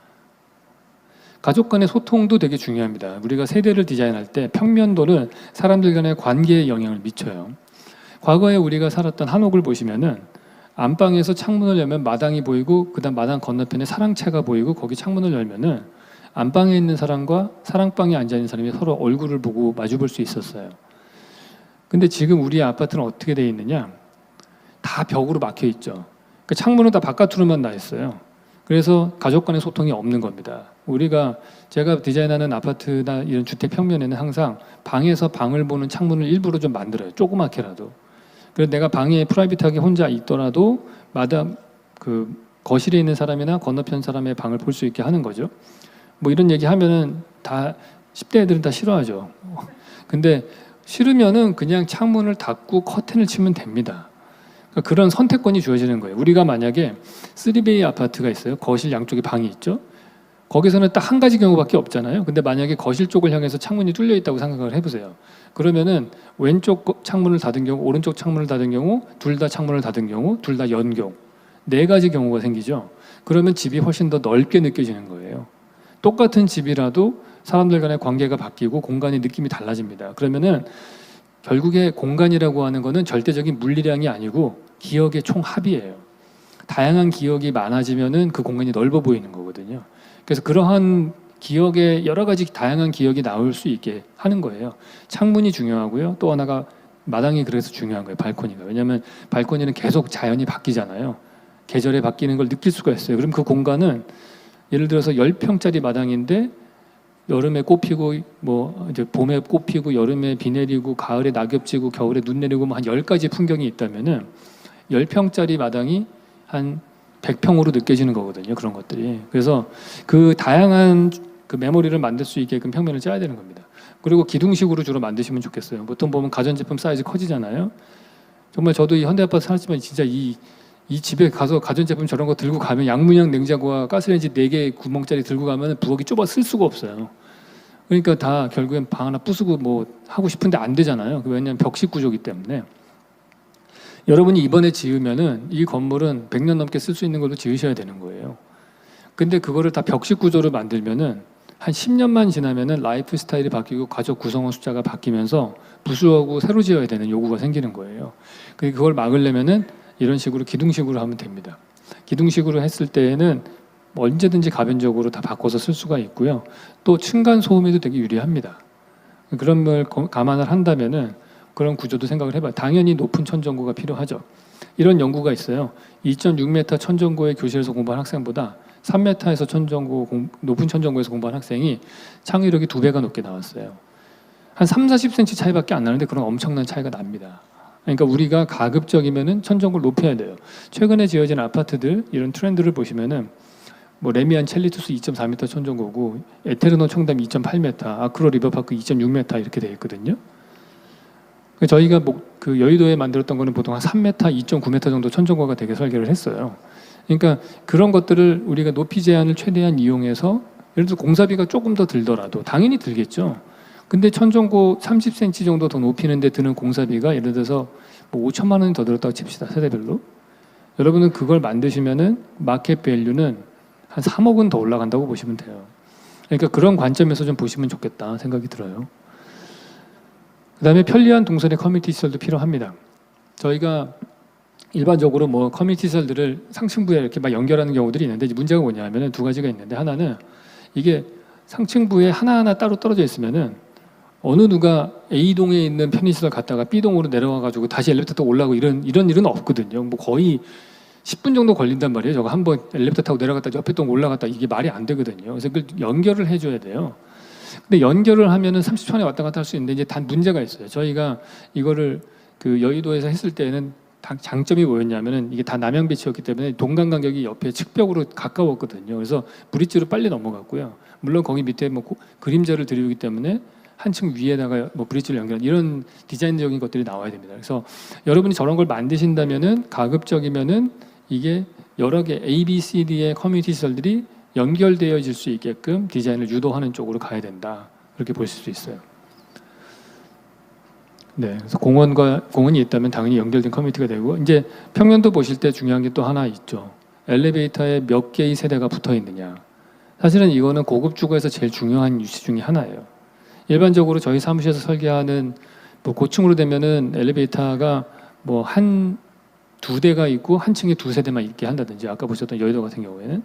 가족 간의 소통도 되게 중요합니다. 우리가 세대를 디자인할 때 평면도는 사람들 간의 관계에 영향을 미쳐요. 과거에 우리가 살았던 한옥을 보시면은 안방에서 창문을 열면 마당이 보이고 그다음 마당 건너편에 사랑채가 보이고 거기 창문을 열면은 안방에 있는 사람과 사랑방에 앉아 있는 사람이 서로 얼굴을 보고 마주 볼 수 있었어요. 근데 지금 우리 아파트는 어떻게 되어 있느냐? 다 벽으로 막혀 있죠. 그 창문은 다 바깥으로만 나 있어요. 그래서 가족 간의 소통이 없는 겁니다. 제가 디자인하는 아파트나 이런 주택 평면에는 항상 방에서 방을 보는 창문을 일부러 좀 만들어요. 조그맣게라도. 그래서 내가 방에 프라이빗하게 혼자 있더라도 마담 그 거실에 있는 사람이나 건너편 사람의 방을 볼 수 있게 하는 거죠. 뭐 이런 얘기 하면은 다 10대 애들은 다 싫어하죠. 근데 싫으면은 그냥 창문을 닫고 커튼을 치면 됩니다. 그러니까 그런 선택권이 주어지는 거예요. 우리가 만약에 3베이 아파트가 있어요. 거실 양쪽에 방이 있죠. 거기서는 딱 한 가지 경우밖에 없잖아요. 근데 만약에 거실 쪽을 향해서 창문이 뚫려 있다고 생각을 해보세요. 그러면은 왼쪽 창문을 닫은 경우, 오른쪽 창문을 닫은 경우, 둘 다 창문을 닫은 경우, 둘 다 연 경우, 4가지 경우가 생기죠. 그러면 집이 훨씬 더 넓게 느껴지는 거예요. 똑같은 집이라도 사람들 간의 관계가 바뀌고 공간의 느낌이 달라집니다. 그러면은 결국에 공간이라고 하는 거는 절대적인 물리량이 아니고 기억의 총합이에요. 다양한 기억이 많아지면은 그 공간이 넓어 보이는 거거든요. 그래서 그러한 기억의 여러 가지 다양한 기억이 나올 수 있게 하는 거예요. 창문이 중요하고요. 또 하나가 마당이 그래서 중요한 거예요. 발코니가. 왜냐하면 발코니는 계속 자연이 바뀌잖아요. 계절에 바뀌는 걸 느낄 수가 있어요. 그럼 그 공간은 예를 들어서 10평짜리 마당인데 여름에 꽃 피고 뭐 이제 봄에 꽃 피고 여름에 비 내리고 가을에 낙엽 지고 겨울에 눈 내리고 뭐 한 10가지 풍경이 있다면은 10평짜리 마당이 한 100평으로 느껴지는 거거든요. 그런 것들이. 그래서 그 다양한 그 메모리를 만들 수 있게끔 평면을 짜야 되는 겁니다. 그리고 기둥식으로 주로 만드시면 좋겠어요. 보통 보면 가전제품 사이즈 커지잖아요. 정말 저도 이 현대아파트 살았지만 진짜 이 집에 가서 가전제품 저런 거 들고 가면 양문형 냉장고와 가스레인지 4개 구멍짜리 들고 가면 부엌이 좁아 쓸 수가 없어요. 그러니까 다 결국엔 방 하나 부수고 뭐 하고 싶은데 안 되잖아요. 왜냐하면 벽식 구조기 때문에. 여러분이 이번에 지으면은 이 건물은 100년 넘게 쓸 수 있는 걸로 지으셔야 되는 거예요. 근데 그거를 다 벽식 구조로 만들면은 한 10년만 지나면은 라이프 스타일이 바뀌고 가족 구성원 숫자가 바뀌면서 부수하고 새로 지어야 되는 요구가 생기는 거예요. 그걸 막으려면은 이런 식으로 기둥식으로 하면 됩니다. 기둥식으로 했을 때에는 언제든지 가변적으로 다 바꿔서 쓸 수가 있고요. 또 층간 소음에도 되게 유리합니다. 그런 걸 감안을 한다면은 그런 구조도 생각을 해봐요. 당연히 높은 천정고가 필요하죠. 이런 연구가 있어요. 2.6m 천정고의 교실에서 공부한 학생보다 3m에서 높은 천정고에서 공부한 학생이 창의력이 2배가 높게 나왔어요. 한 30-40cm 차이밖에 안 나는데 그런 엄청난 차이가 납니다. 그러니까 우리가 가급적이면은 천정고를 높여야 돼요. 최근에 지어진 아파트들 이런 트렌드를 보시면은 뭐 레미안 첼리투스 2.4m 천정고고 에테르노 청담 2.8m, 아크로 리버파크 2.6m 이렇게 되어 있거든요. 저희가 그 여의도에 만들었던 거는 보통 한 3m, 2.9m 정도 천정고가 되게 설계를 했어요. 그러니까 그런 것들을 우리가 높이 제한을 최대한 이용해서 예를 들어 공사비가 조금 더 들더라도 당연히 들겠죠. 근데 천정고 30cm 정도 더 높이는데 드는 공사비가 예를 들어서 뭐 5천만 원이 더 들었다고 칩시다. 세대별로. 여러분은 그걸 만드시면은 마켓 밸류는 한 3억은 더 올라간다고 보시면 돼요. 그러니까 그런 관점에서 좀 보시면 좋겠다 생각이 들어요. 그다음에 편리한 동선의 커뮤니티 시설도 필요합니다. 저희가 일반적으로 뭐 커뮤니티 시설들을 상층부에 이렇게 막 연결하는 경우들이 있는데 문제가 뭐냐면은 두 가지가 있는데 하나는 이게 상층부에 하나하나 따로 떨어져 있으면은 어느 누가 A동에 있는 편의시설 갔다가 B동으로 내려와가지고 다시 엘리베이터 타고 올라가고 이런 일은 없거든요. 뭐 거의 10분 정도 걸린단 말이에요. 저거 한번 엘리베이터 타고 내려갔다 옆에 동 올라갔다 이게 말이 안 되거든요. 그래서 그걸 연결을 해줘야 돼요. 근데 연결을 하면은 30초 안에 왔다 갔다 할 수 있는데 이제 단 문제가 있어요. 저희가 이거를 그 여의도에서 했을 때는 장점이 뭐였냐면은 이게 다 남양 배치였기 때문에 동간 간격이 옆에 측벽으로 가까웠거든요. 그래서 브릿지로 빨리 넘어갔고요. 물론 거기 밑에 뭐 그림자를 들이기 때문에 한층 위에다가 뭐 브릿지를 연결한 이런 디자인적인 것들이 나와야 됩니다. 그래서 여러분이 저런 걸 만드신다면은 가급적이면은 이게 여러 개 A, B, C, D의 커뮤니티 시설들이 연결되어질 수 있게끔 디자인을 유도하는 쪽으로 가야 된다. 그렇게 보실 수 있어요. 네, 그래서 공원이 있다면 당연히 연결된 커뮤니티가 되고 이제 평면도 보실 때 중요한 게 또 하나 있죠. 엘리베이터에 몇 개의 세대가 붙어 있느냐. 사실은 이거는 고급 주거에서 제일 중요한 이슈 중에 하나예요. 일반적으로 저희 사무실에서 설계하는 뭐 고층으로 되면은 엘리베이터가 뭐 한 두 대가 있고 한 층에 두 세대만 있게 한다든지 아까 보셨던 여의도 같은 경우에는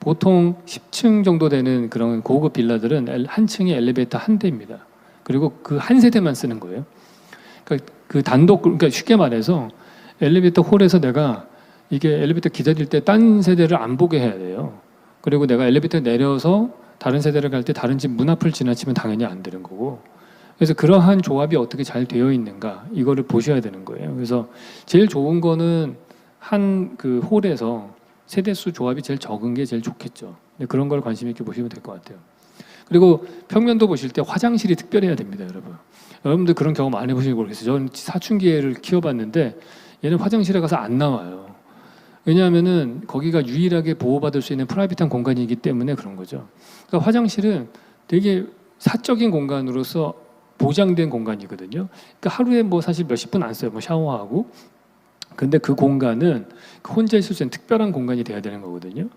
보통 10층 정도 되는 그런 고급 빌라들은 한 층에 엘리베이터 한 대입니다. 그리고 그 한 세대만 쓰는 거예요. 그러니까 그 단독 그러니까 쉽게 말해서 엘리베이터 홀에서 내가 이게 엘리베이터 기다릴 때 딴 세대를 안 보게 해야 돼요. 그리고 내가 엘리베이터 내려서 다른 세대를 갈 때 다른 집 문 앞을 지나치면 당연히 안 되는 거고. 그래서 그러한 조합이 어떻게 잘 되어 있는가 이거를 보셔야 되는 거예요. 그래서 제일 좋은 거는 한 그 홀에서 세대수 조합이 제일 적은 게 제일 좋겠죠. 그런 걸 관심 있게 보시면 될 것 같아요. 그리고 평면도 보실 때 화장실이 특별해야 됩니다, 여러분. 여러분들 그런 경험 안 해보시고 모르겠어요. 저는 사춘기를 키워봤는데 얘는 화장실에 가서 안 나와요. 왜냐하면은 거기가 유일하게 보호받을 수 있는 프라이빗한 공간이기 때문에 그런 거죠. 그러니까 화장실은 되게 사적인 공간으로서 보장된 공간이거든요. 그러니까 하루에 뭐 사실 몇십 분 안 써요. 뭐 샤워하고. 근데 그 공간은 혼자 있을 수 있는 특별한 공간이 돼야 되는 거거든요.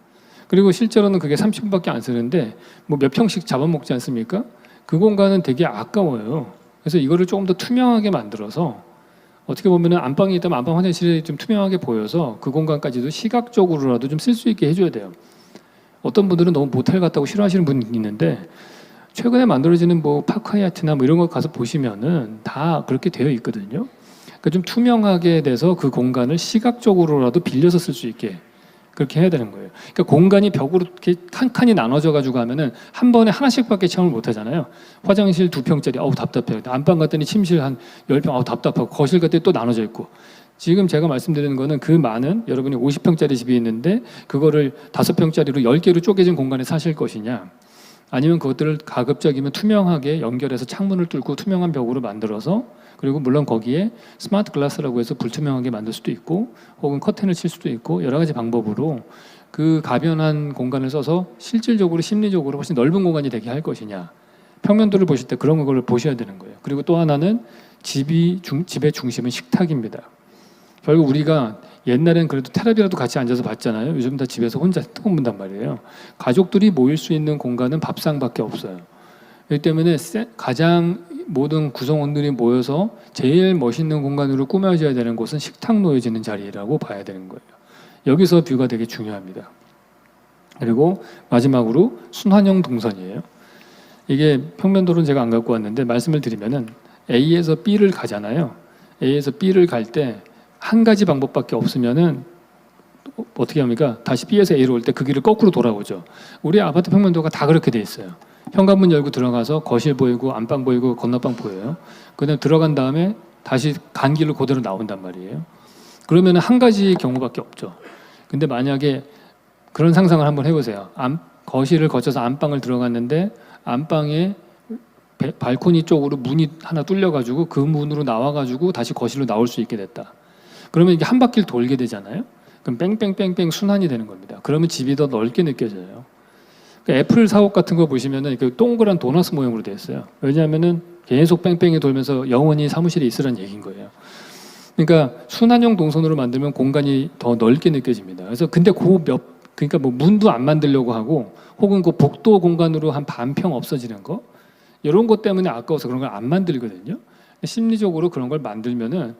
그리고 실제로는 그게 30분밖에 안 쓰는데 뭐 몇 평씩 잡아먹지 않습니까? 그 공간은 되게 아까워요. 그래서 이거를 조금 더 투명하게 만들어서 어떻게 보면은 안방이 있다면 안방 화장실이 좀 투명하게 보여서 그 공간까지도 시각적으로라도 좀 쓸 수 있게 해줘야 돼요. 어떤 분들은 너무 모텔 같다고 싫어하시는 분이 있는데 최근에 만들어지는 뭐 파크하얏트나 뭐 이런 거 가서 보시면은 다 그렇게 되어 있거든요. 그러니까 좀 투명하게 돼서 그 공간을 시각적으로라도 빌려서 쓸 수 있게 그렇게 해야 되는 거예요. 그러니까 공간이 벽으로 이렇게 칸칸이 나눠져 가지고 하면은 한 번에 하나씩밖에 체험을 못 하잖아요. 화장실 2평짜리 아우 답답해. 안방 갔더니 침실 한 10평 아우 답답하고 거실 갔더니 또 나눠져 있고. 지금 제가 말씀드리는 거는 그 많은 여러분이 50평짜리 집이 있는데 그거를 5평짜리로 10개로 쪼개진 공간에 사실 것이냐 아니면 그것들을 가급적이면 투명하게 연결해서 창문을 뚫고 투명한 벽으로 만들어서 그리고 물론 거기에 스마트 글라스라고 해서 불투명하게 만들 수도 있고 혹은 커튼을 칠 수도 있고 여러 가지 방법으로 그 가변한 공간을 써서 실질적으로 심리적으로 훨씬 넓은 공간이 되게 할 것이냐 평면도를 보실 때 그런 걸 보셔야 되는 거예요. 그리고 또 하나는 집의 중심은 식탁입니다. 결국 우리가 옛날엔 그래도 텔레비라도 같이 앉아서 봤잖아요. 요즘 다 집에서 혼자 핸드폰 본단 말이에요. 가족들이 모일 수 있는 공간은 밥상밖에 없어요. 그렇기 때문에 가장 모든 구성원들이 모여서 제일 멋있는 공간으로 꾸며져야 되는 곳은 식탁 놓여지는 자리라고 봐야 되는 거예요. 여기서 뷰가 되게 중요합니다. 그리고 마지막으로 순환형 동선이에요. 이게 평면도로는 제가 안 갖고 왔는데 말씀을 드리면은 A에서 B를 가잖아요. A에서 B를 갈 때 한 가지 방법밖에 없으면은 어떻게 합니까? 다시 B에서 A로 올 때 그 길을 거꾸로 돌아오죠. 우리 아파트 평면도가 다 그렇게 돼 있어요. 현관문 열고 들어가서 거실 보이고 안방 보이고 건너방 보여요. 그다음 들어간 다음에 다시 간 길로 그대로 나온단 말이에요. 그러면 한 가지 경우밖에 없죠. 근데 만약에 그런 상상을 한번 해보세요. 거실을 거쳐서 안방을 들어갔는데 안방에 발코니 쪽으로 문이 하나 뚫려가지고 그 문으로 나와가지고 다시 거실로 나올 수 있게 됐다. 그러면 이게 한 바퀴를 돌게 되잖아요. 그럼 뺑뺑뺑뺑 순환이 되는 겁니다. 그러면 집이 더 넓게 느껴져요. 그러니까 애플 사옥 같은 거 보시면은 그 동그란 도너스 모양으로 되어 있어요. 왜냐하면은 계속 뺑뺑이 돌면서 영원히 사무실에 있으라는 얘기인 거예요. 그러니까 순환형 동선으로 만들면 공간이 더 넓게 느껴집니다. 그래서 근데 그러니까 뭐 문도 안 만들려고 하고 혹은 그 복도 공간으로 한 반평 없어지는 거 이런 것 때문에 아까워서 그런 걸 안 만들거든요. 심리적으로 그런 걸 만들면은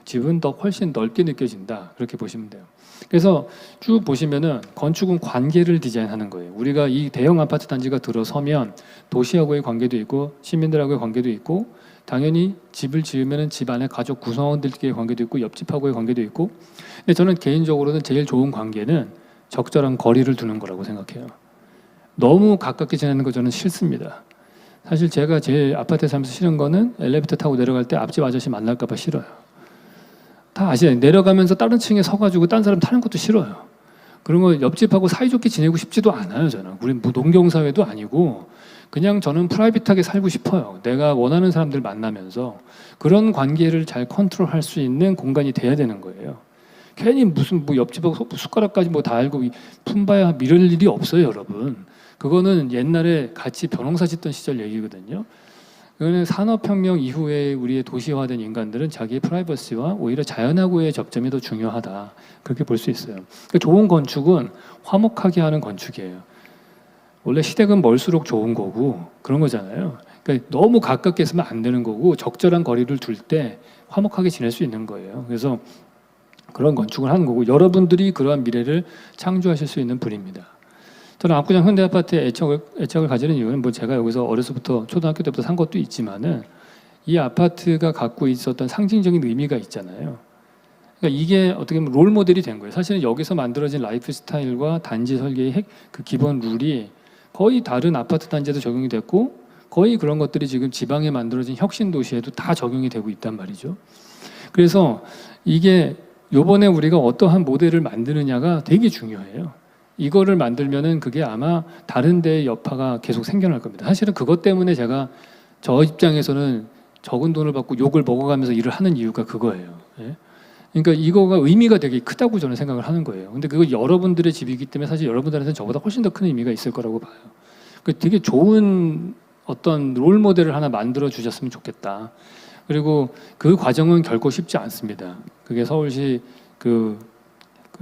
집은 더 훨씬 넓게 느껴진다. 그렇게 보시면 돼요. 그래서 쭉 보시면은 건축은 관계를 디자인하는 거예요. 우리가 이 대형 아파트 단지가 들어서면 도시하고의 관계도 있고 시민들하고의 관계도 있고 당연히 집을 지으면은 집 안에 가족 구성원들끼리의 관계도 있고 옆집하고의 관계도 있고 근데 저는 개인적으로는 제일 좋은 관계는 적절한 거리를 두는 거라고 생각해요. 너무 가깝게 지내는 거 저는 싫습니다. 사실 제가 제일 아파트에 살면서 싫은 거는 엘리베이터 타고 내려갈 때 앞집 아저씨 만날까 봐 싫어요. 다 아시잖아요. 내려가면서 다른 층에 서가지고 딴 사람 타는 것도 싫어요. 그런 거 옆집하고 사이좋게 지내고 싶지도 않아요. 저는 우리 뭐 농경사회도 아니고 그냥 저는 프라이빗하게 살고 싶어요. 내가 원하는 사람들 만나면서 그런 관계를 잘 컨트롤할 수 있는 공간이 돼야 되는 거예요. 괜히 무슨 뭐 옆집하고 숟가락까지 뭐 다 알고 품바야 미룰 일이 없어요, 여러분. 그거는 옛날에 같이 벼농사 짓던 시절 얘기거든요. 그거는 산업혁명 이후에 우리의 도시화된 인간들은 자기의 프라이버시와 오히려 자연하고의 접점이 더 중요하다. 그렇게 볼 수 있어요. 그러니까 좋은 건축은 화목하게 하는 건축이에요. 원래 시댁은 멀수록 좋은 거고 그런 거잖아요. 그러니까 너무 가깝게 있으면 안 되는 거고 적절한 거리를 둘 때 화목하게 지낼 수 있는 거예요. 그래서 그런 건축을 하는 거고 여러분들이 그러한 미래를 창조하실 수 있는 분입니다. 저는 압구정 현대아파트에 애착을 가지는 이유는 뭐 제가 여기서 어려서부터 초등학교 때부터 산 것도 있지만은 이 아파트가 갖고 있었던 상징적인 의미가 있잖아요. 그러니까 이게 어떻게 보면 롤 모델이 된 거예요. 사실은 여기서 만들어진 라이프 스타일과 단지 설계의 그 기본 룰이 거의 다른 아파트 단지에도 적용이 됐고 거의 그런 것들이 지금 지방에 만들어진 혁신 도시에도 다 적용이 되고 있단 말이죠. 그래서 이게 요번에 우리가 어떠한 모델을 만드느냐가 되게 중요해요. 이거를 만들면은 그게 아마 다른 데의 여파가 계속 생겨날 겁니다. 사실은 그것 때문에 제가 저 입장에서는 적은 돈을 받고 욕을 먹어가면서 일을 하는 이유가 그거예요. 예? 그러니까 이거가 의미가 되게 크다고 저는 생각을 하는 거예요. 근데 그거 여러분들의 집이기 때문에 사실 여러분들한테는 저보다 훨씬 더 큰 의미가 있을 거라고 봐요. 되게 좋은 어떤 롤 모델을 하나 만들어 주셨으면 좋겠다. 그리고 그 과정은 결코 쉽지 않습니다. 그게 서울시 그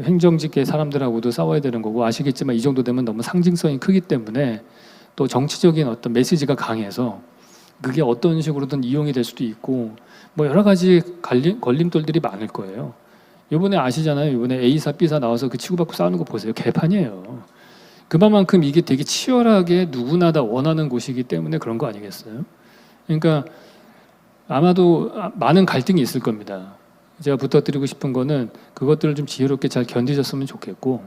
행정직계 사람들하고도 싸워야 되는 거고 아시겠지만 이 정도 되면 너무 상징성이 크기 때문에 또 정치적인 어떤 메시지가 강해서 그게 어떤 식으로든 이용이 될 수도 있고 뭐 여러 가지 걸림돌들이 많을 거예요. 이번에 아시잖아요. 이번에 A사 B사 나와서 그 치고받고 싸우는 거 보세요. 개판이에요. 그만큼 이게 되게 치열하게 누구나 다 원하는 곳이기 때문에 그런 거 아니겠어요? 그러니까 아마도 많은 갈등이 있을 겁니다. 제가 부탁드리고 싶은 거는 그것들을 좀 지혜롭게 잘 견디셨으면 좋겠고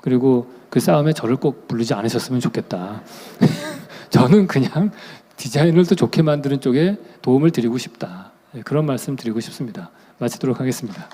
그리고 그 싸움에 저를 꼭 부르지 않으셨으면 좋겠다. 저는 그냥 디자인을 더 좋게 만드는 쪽에 도움을 드리고 싶다. 그런 말씀 드리고 싶습니다. 마치도록 하겠습니다.